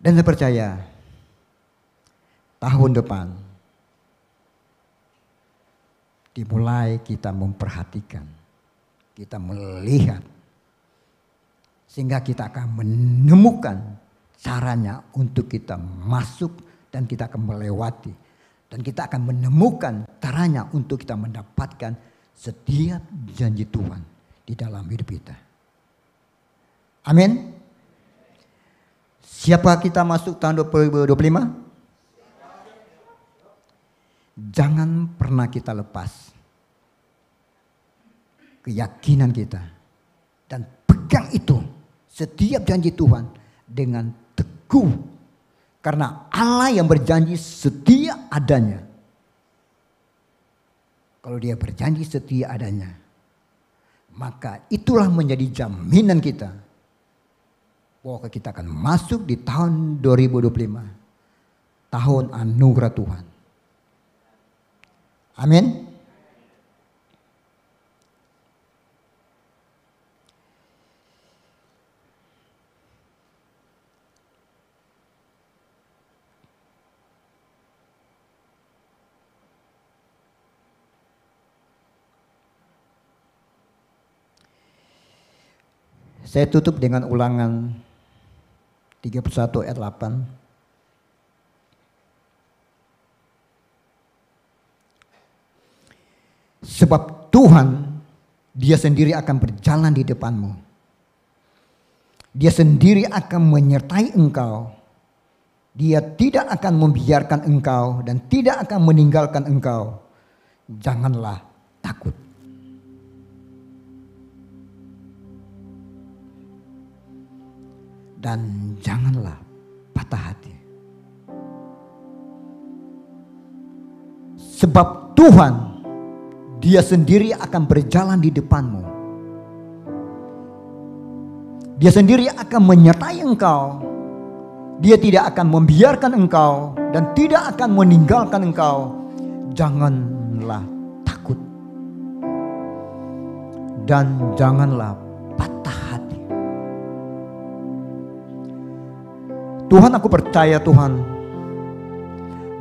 dan saya percaya tahun depan dimulai kita memperhatikan, kita melihat, sehingga kita akan menemukan caranya untuk kita masuk dan kita akan melewati. Dan kita akan menemukan caranya untuk kita mendapatkan setiap janji Tuhan di dalam hidup kita. Amin. Siapa kita masuk tahun 2025? Jangan pernah kita lepas keyakinan kita. Dan pegang itu setiap janji Tuhan dengan teguh. Karena Allah yang berjanji setia adanya. Kalau Dia berjanji setia adanya, maka itulah menjadi jaminan kita bahwa kita akan masuk di tahun 2025, tahun anugerah Tuhan. Amin. Saya tutup dengan Ulangan 31 ayat 8. Sebab Tuhan, Dia sendiri akan berjalan di depanmu. Dia sendiri akan menyertai engkau. Dia tidak akan membiarkan engkau dan tidak akan meninggalkan engkau. Janganlah takut. Dan janganlah patah hati. Sebab Tuhan, Dia sendiri akan berjalan di depanmu. Dia sendiri akan menyertai engkau. Dia tidak akan membiarkan engkau dan tidak akan meninggalkan engkau. Janganlah takut. Dan janganlah patah hati. Tuhan, aku percaya Tuhan,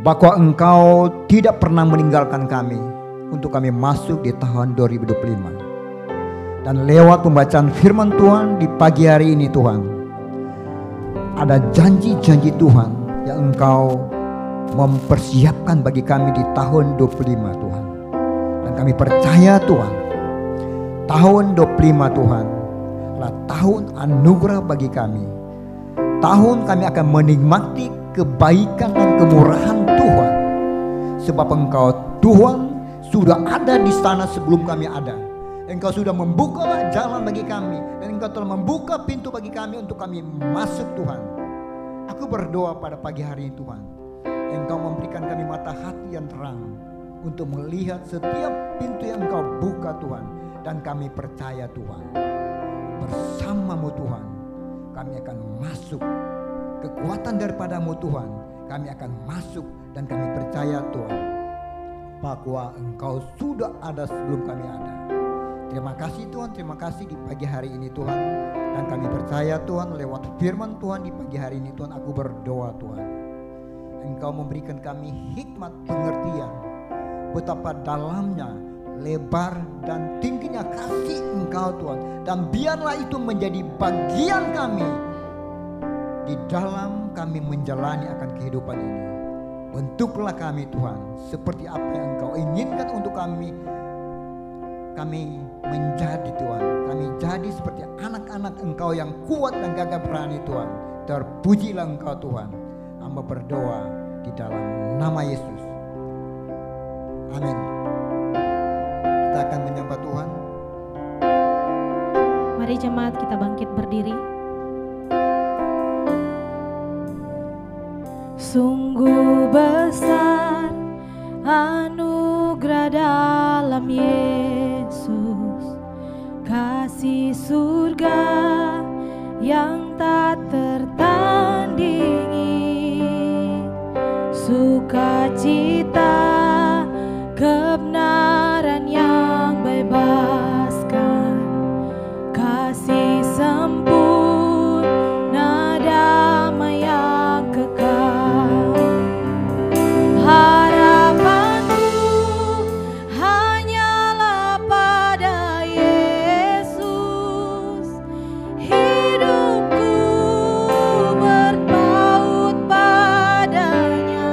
bahwa Engkau tidak pernah meninggalkan kami untuk kami masuk di tahun 2025. Dan lewat pembacaan firman Tuhan di pagi hari ini Tuhan, ada janji-janji Tuhan yang Engkau mempersiapkan bagi kami di tahun 25 Tuhan. Dan kami percaya Tuhan, tahun 25 Tuhan adalah tahun anugerah bagi kami. Tahun kami akan menikmati kebaikan dan kemurahan Tuhan. Sebab Engkau Tuhan sudah ada di sana sebelum kami ada. Engkau sudah membuka jalan bagi kami. Dan Engkau telah membuka pintu bagi kami untuk kami masuk Tuhan. Aku berdoa pada pagi hari ini Tuhan, Engkau memberikan kami mata hati yang terang untuk melihat setiap pintu yang Engkau buka Tuhan. Dan kami percaya Tuhan, bersama-Mu Tuhan kami akan masuk. Kekuatan daripadamu Tuhan, kami akan masuk. Dan kami percaya Tuhan, bahwa Engkau sudah ada sebelum kami ada. Terima kasih Tuhan, terima kasih di pagi hari ini Tuhan. Dan kami percaya Tuhan, lewat firman Tuhan di pagi hari ini Tuhan, aku berdoa Tuhan, Engkau memberikan kami hikmat pengertian betapa dalamnya, lebar dan tingginya kasih Engkau Tuhan. Dan biarlah itu menjadi bagian kami di dalam kami menjalani akan kehidupan ini. Bentuklah kami Tuhan seperti apa yang Engkau inginkan untuk kami menjadi Tuhan. Kami jadi seperti anak-anak Engkau yang kuat dan gagah berani Tuhan. Terpujilah Engkau Tuhan. Hamba berdoa di dalam nama Yesus. Amin. Kita akan menyembah Tuhan. Mari jemaat kita bangkit berdiri. Sungguh besar anugerah dalam Yesus, kasih surga yang tak tertandingi, sukacita kebenaran yang bebaskan, kasih sempurna damai yang kekal. Harapanku hanyalah pada Yesus, hidupku berpaut padanya.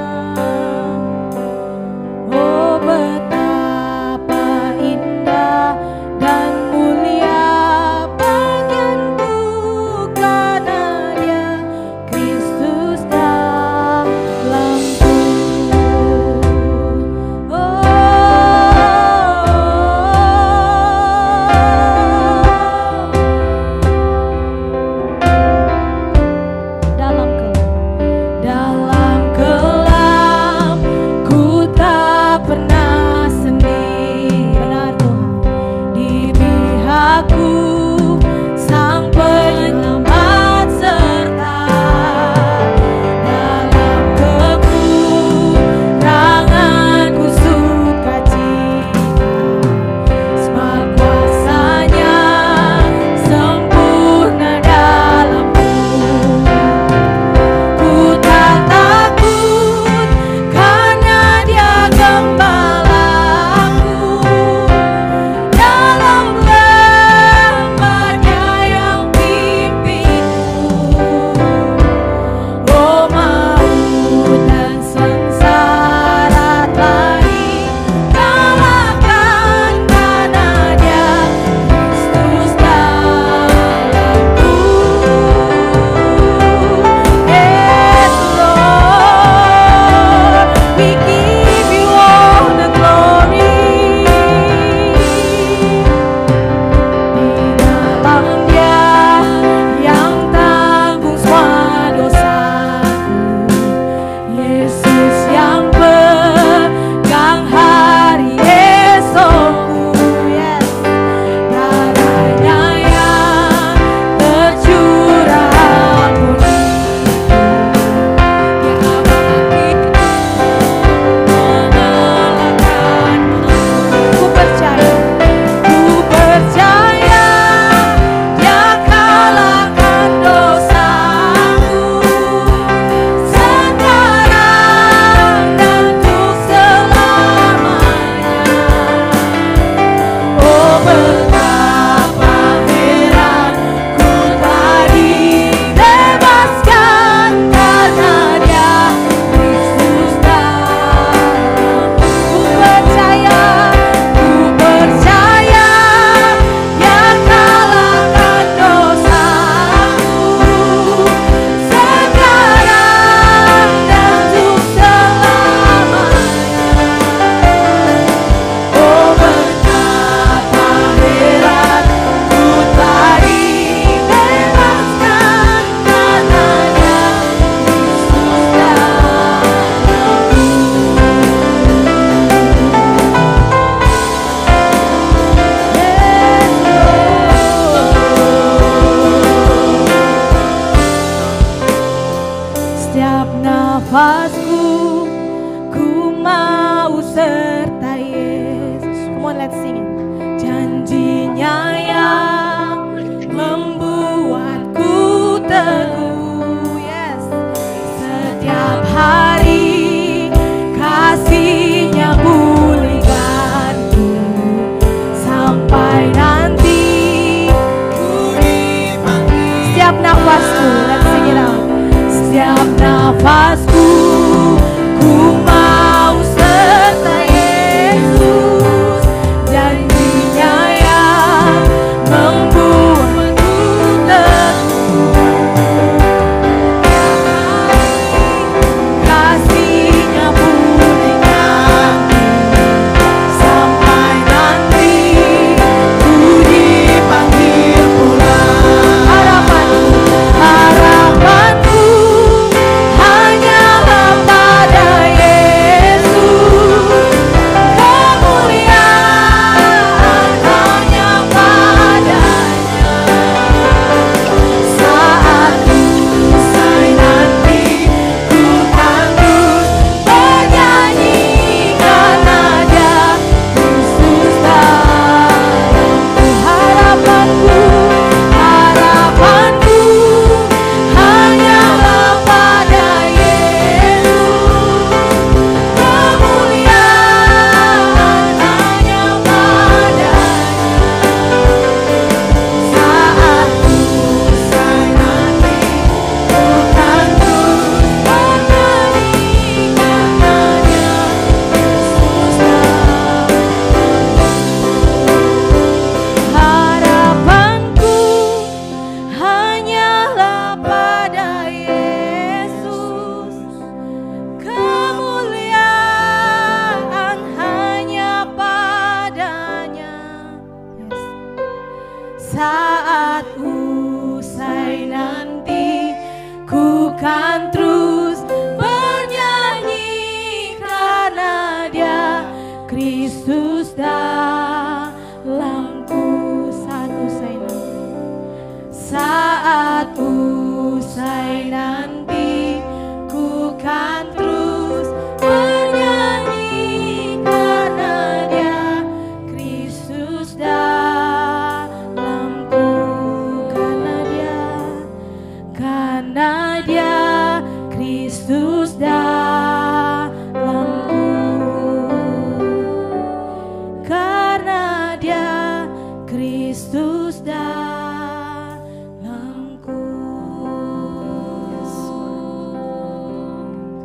Setiap nafasku ku mau sertai Yesus. Come on, let's sing it. Janjinya yang membuatku teguh. Yes. Setiap hari kasih-Nya pulihkanku sampai nanti ku dipanggil. Setiap nafasku, let's sing it out. Setiap nafasku ku mau sertai Yesus. Janjinya yang membuatku teguh. Kasih-Nya pulihkanku sampai nanti ku dipanggil pulang. Harapanku hanyalah pada Yesus. Kemuliaan hanya padanya. Saat usai nanti ku kan terus bernyanyi karena Dia Kristus dalamku. Harapanku hanyalah pada Yesus. Kemuliaan hanya padanya. Saat usai nanti ku kan terus bernyanyi karena Dia Kristus dalamku. Harapanku hanyalah pada Yesus. Kemuliaan hanya padanya. Yes. Saat usai nanti ku kan terus bernyanyi karena Dia Kristus dalamku. Saat usai nanti, saat usai nanti ku kan terus bernyanyi karena Dia Kristus dalamku. Karena Dia Kristus dalamku. Karena Dia Kristus dalamku.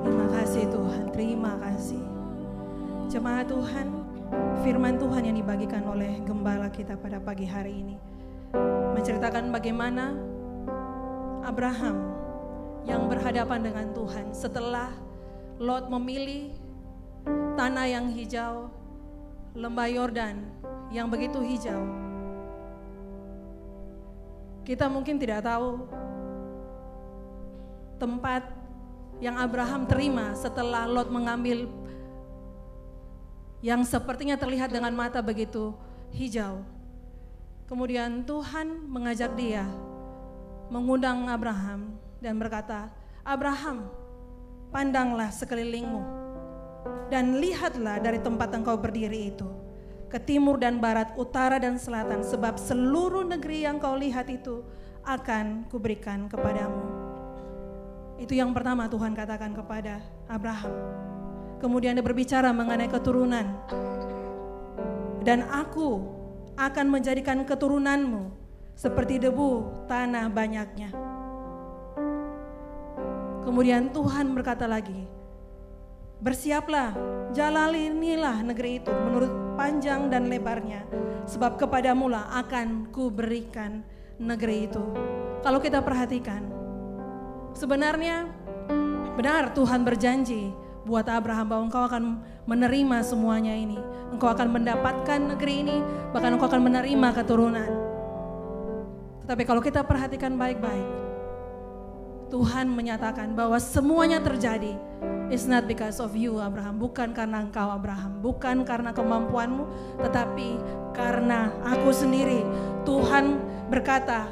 Terima kasih Tuhan, terima kasih. Jemaat Tuhan, firman Tuhan yang dibagikan oleh gembala kita pada pagi hari ini menceritakan bagaimana Abraham yang berhadapan dengan Tuhan setelah Lot memilih tanah yang hijau, lembah Yordan yang begitu hijau. Kita mungkin tidak tahu tempat yang Abraham terima setelah Lot mengambil yang sepertinya terlihat dengan mata begitu hijau. Kemudian Tuhan mengajak dia, mengundang Abraham dan berkata, Abraham, pandanglah sekelilingmu dan lihatlah dari tempat engkau berdiri itu, ke timur dan barat, utara dan selatan, sebab seluruh negeri yang kau lihat itu akan kuberikan kepadamu. Itu yang pertama Tuhan katakan kepada Abraham. Kemudian dia berbicara mengenai keturunan. Dan aku akan menjadikan keturunanmu seperti debu tanah banyaknya. Kemudian Tuhan berkata lagi, bersiaplah, jalanilah negeri itu menurut panjang dan lebarnya, sebab kepadamulah akan kuberikan negeri itu. Kalau kita perhatikan, sebenarnya benar Tuhan berjanji buat Abraham bahwa engkau akan menerima semuanya ini. Engkau akan mendapatkan negeri ini, bahkan engkau akan menerima keturunan. Tetapi kalau kita perhatikan baik-baik, Tuhan menyatakan bahwa semuanya terjadi. It's not because of you Abraham, bukan karena engkau Abraham, bukan karena kemampuanmu, tetapi karena aku sendiri. Tuhan berkata,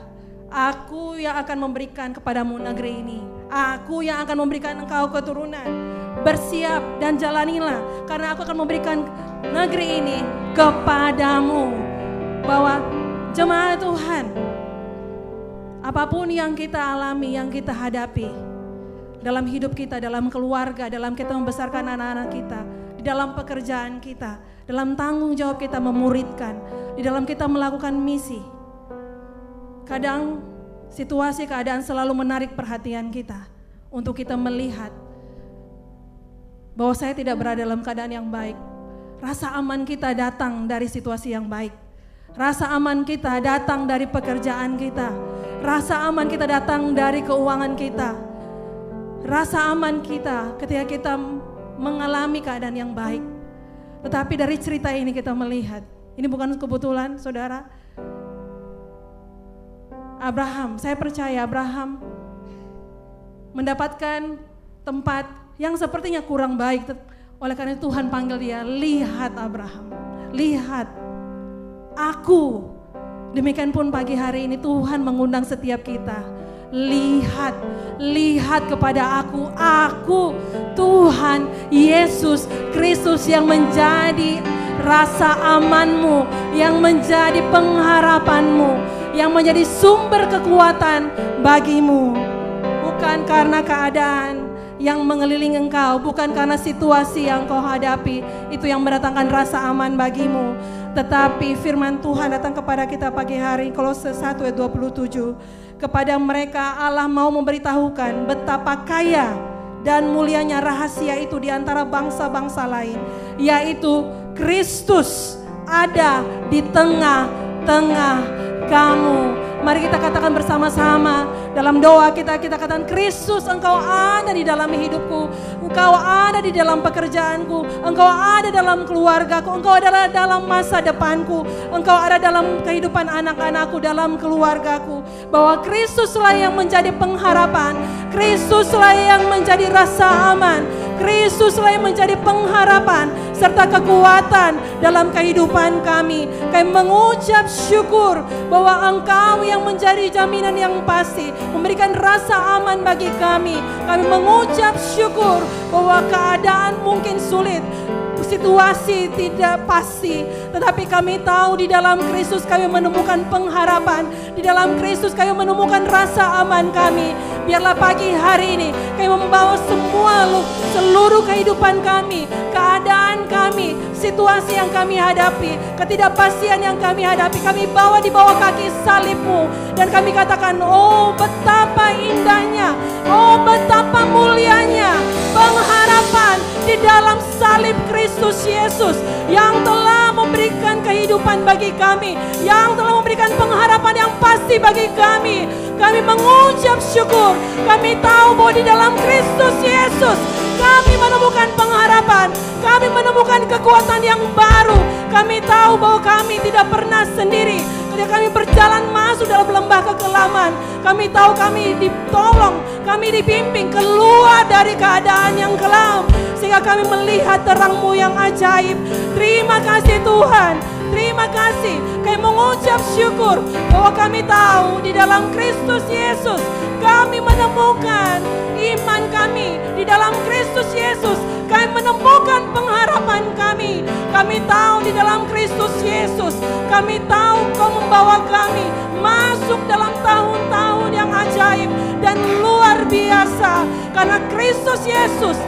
aku yang akan memberikan kepadamu negeri ini. Aku yang akan memberikan engkau keturunan. Bersiap dan jalanilah, karena aku akan memberikan negeri ini kepadamu. Bahwa jemaat Tuhan, apapun yang kita alami, yang kita hadapi dalam hidup kita, dalam keluarga, dalam kita membesarkan anak-anak kita, di dalam pekerjaan kita, dalam tanggung jawab kita memuridkan, di dalam kita melakukan misi, kadang situasi keadaan selalu menarik perhatian kita untuk kita melihat bahwa saya tidak berada dalam keadaan yang baik. Rasa aman kita datang dari situasi yang baik. Rasa aman kita datang dari pekerjaan kita. Rasa aman kita datang dari keuangan kita. Rasa aman kita ketika kita mengalami keadaan yang baik. Tetapi dari cerita ini kita melihat, ini bukan kebetulan saudara. Abraham, saya percaya Abraham mendapatkan tempat yang sepertinya kurang baik. Oleh karena itu Tuhan panggil dia, lihat Abraham, lihat aku. Demikian pun pagi hari ini Tuhan mengundang setiap kita. Lihat, lihat kepada aku Tuhan Yesus Kristus yang menjadi rasa amanmu, yang menjadi pengharapanmu, yang menjadi sumber kekuatan bagimu. Bukan karena keadaan yang mengelilingi engkau, bukan karena situasi yang kau hadapi itu yang mendatangkan rasa aman bagimu, tetapi firman Tuhan datang kepada kita pagi hari, Kolose 1 ayat 27. Kepada mereka Allah mau memberitahukan betapa kaya dan mulianya rahasia itu di antara bangsa-bangsa lain, yaitu Kristus ada di tengah-tengah kamu. Mari kita katakan bersama-sama dalam doa kita katakan, Kristus engkau ada di dalam hidupku, engkau ada di dalam pekerjaanku, engkau ada dalam keluargaku, engkau ada dalam masa depanku, engkau ada dalam kehidupan anak-anakku, dalam keluargaku. Bahwa Kristuslah yang menjadi pengharapan, Kristuslah yang menjadi rasa aman, Kristuslah yang menjadi pengharapan serta kekuatan dalam kehidupan kami. Kami mengucap syukur bahwa engkau yang menjadi jaminan yang pasti, memberikan rasa aman bagi kami. Kami mengucap syukur bahwa keadaan mungkin sulit, situasi tidak pasti, tetapi kami tahu di dalam Kristus kami menemukan pengharapan, di dalam Kristus kami menemukan rasa aman kami. Biarlah pagi hari ini kami membawa seluruh kehidupan kami, keadaan kami, situasi yang kami hadapi, ketidakpastian yang kami hadapi, kami bawa di bawah kaki salib-Mu, dan kami katakan, oh betapa indahnya, oh betapa mulianya pengharapan di dalam salib Kristus Yesus yang telah memberikan kehidupan bagi kami, yang telah memberikan pengharapan yang pasti bagi kami. Kami mengucap syukur. Kami tahu bahwa di dalam Kristus Yesus kami menemukan pengharapan, kami menemukan kekuatan yang baru. Kami tahu bahwa kami tidak pernah sendiri. Ketika kami berjalan masuk dalam lembah kekelaman, kami tahu kami ditolong, kami dibimbing keluar dari keadaan yang kelam, sehingga kami melihat terang-Mu yang ajaib. Terima kasih Tuhan, terima kasih. Kami mengucap syukur bahwa kami tahu di dalam Kristus Yesus kami menemukan iman kami. Di dalam Kristus Yesus kami menemukan pengharapan kami. Kami tahu di dalam Kristus Yesus, kami tahu Kau membawa kami masuk dalam tahun-tahun yang ajaib dan luar biasa. Karena Kristus Yesus,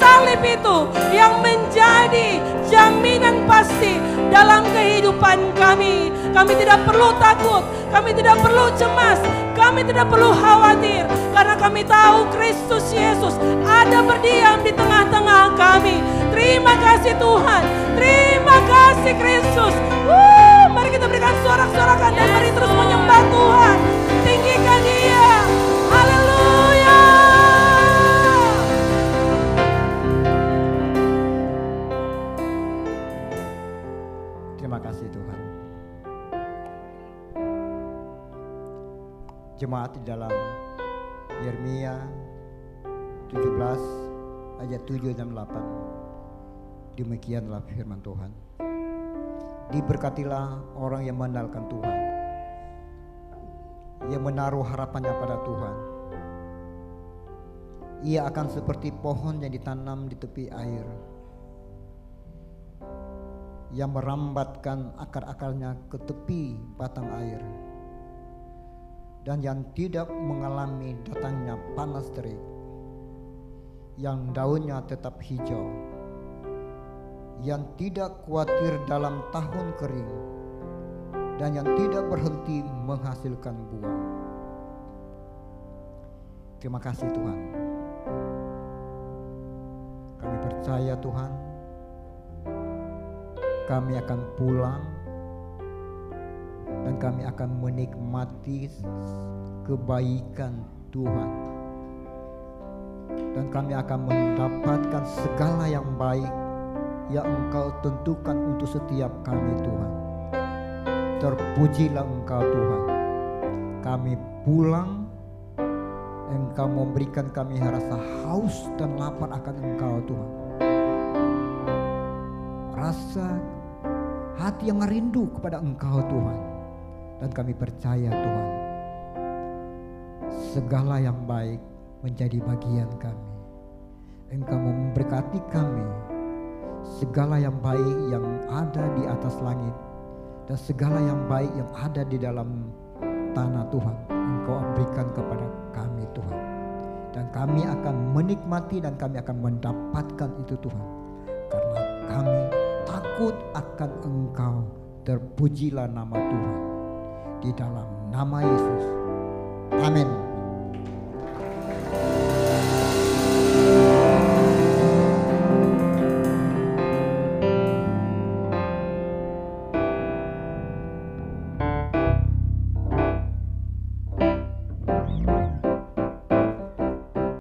salib itu yang menjadi jaminan pasti dalam kehidupan kami. Kami tidak perlu takut, kami tidak perlu cemas, kami tidak perlu khawatir, karena kami tahu Kristus Yesus ada berdiam di tengah-tengah kami. Terima kasih Tuhan, terima kasih Kristus. Mari kita berikan sorak-sorakan dan mari terus menyembah Tuhan, tinggikan Dia. Haleluya. Terima kasih Tuhan. Jemaat di dalam Yeremia 17 ayat 7 dan 8. Demikianlah firman Tuhan. Diberkatilah orang yang mengandalkan Tuhan, yang menaruh harapannya pada Tuhan. Ia akan seperti pohon yang ditanam di tepi air, yang merambatkan akar-akarnya ke tepi batang air, dan yang tidak mengalami datangnya panas terik, yang daunnya tetap hijau, yang tidak khawatir dalam tahun kering, dan yang tidak berhenti menghasilkan buah. Terima kasih Tuhan. Kami percaya Tuhan, kami akan pulang dan kami akan menikmati kebaikan Tuhan, dan kami akan mendapatkan segala yang baik yang Engkau tentukan untuk setiap kami Tuhan. Terpujilah Engkau Tuhan. Kami pulang, Engkau memberikan kami rasa haus dan lapar akan Engkau Tuhan. Rasa hati yang rindu kepada Engkau Tuhan. Dan kami percaya Tuhan, segala yang baik menjadi bagian kami. Engkau memberkati kami, segala yang baik yang ada di atas langit dan segala yang baik yang ada di dalam tanah Tuhan, Engkau berikan kepada kami Tuhan. Dan kami akan menikmati dan kami akan mendapatkan itu Tuhan, karena kami takut akan Engkau. Terpujilah nama Tuhan, di dalam nama Yesus. Amin.